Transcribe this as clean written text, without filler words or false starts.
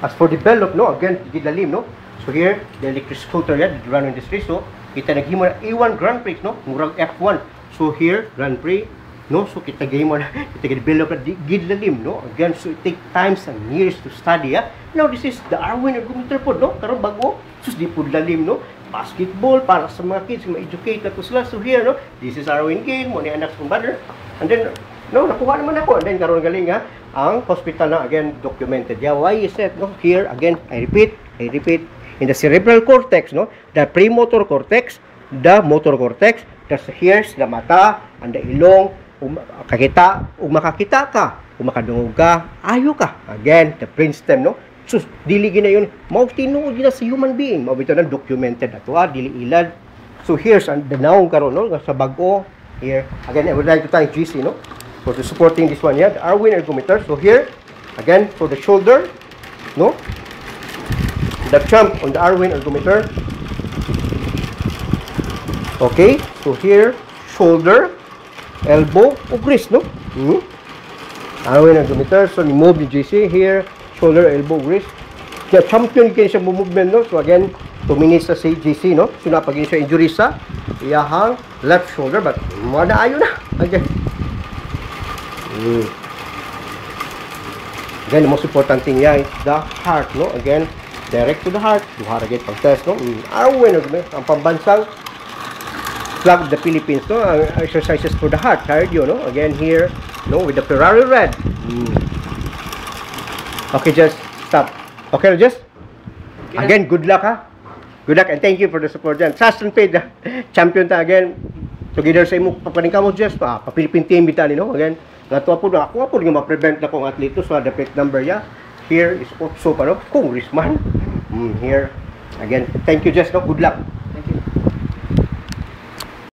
As for develop, no, again, gidalim, no. So here, the electric scooter yan, the run industry. So, kita naghimo na A1 Grand Prix, no, murag F1. So here, Grand Prix, no, so kita gahimo na, kita develop na gidalim, no. Again, so it take times and years to study, yeah. Now, this is the Arwin ergometer po, no, karon bago, sus di po lalim, no. Basketball para sa mga kids, ma-educate na to sila. So here, no, this is Arwin game, mo ni anak sa brother. And then, no, nakuha naman ako. And then, karon galing ha, ang hospital na, again, documented. Yeah, why is that, no? Here, again, I repeat, in the cerebral cortex, no, the premotor cortex, the motor cortex, that's here's the mata, and the ilong, kakita, makakita ka, makadungog ka, ayo ka. Again, the brainstem, no? Sus, dili gina yun, tinuod gina sa human being. Mabito na documented na to, dili ilad. So here's the naong karon, no, sa bago. Here, again, I would like to thank GC, no, for supporting this one here, the Arwin ergometer. So here, again, for the shoulder, no, the champ on the Arwin ergometer. Okay, so here, shoulder, elbow, o wrist, no? Arwin ergometer. So, ni-move ni GC here, shoulder, elbow, wrist. Kaya champion kayo siya movement, no? So, again, 2 minutes sa si GC, no? So, napagin siya injury sa iyahang left shoulder, but manaayo na. Again. Again, the most important thing here is the heart, no? Again, direct to the heart. Duhara again pag-test, no? Arwin ergometer, ang pambansang flag of the Philippines, no? Exercises for the heart, cardio, no? Again, here, no? With the Ferrari red. Okay, just stop. Okay, just. Again, good luck, ha? Good luck and thank you for the support dyan. Saston Paid, champion ta again. Together sa imo, papaning ka mo, just, pa-Philippine team bitali, no? Again, natuwa po na ako nga ma-prevent na kong athlete so the plate number ya. Here is also, Congressman. Here, again, thank you, just, no? Good luck.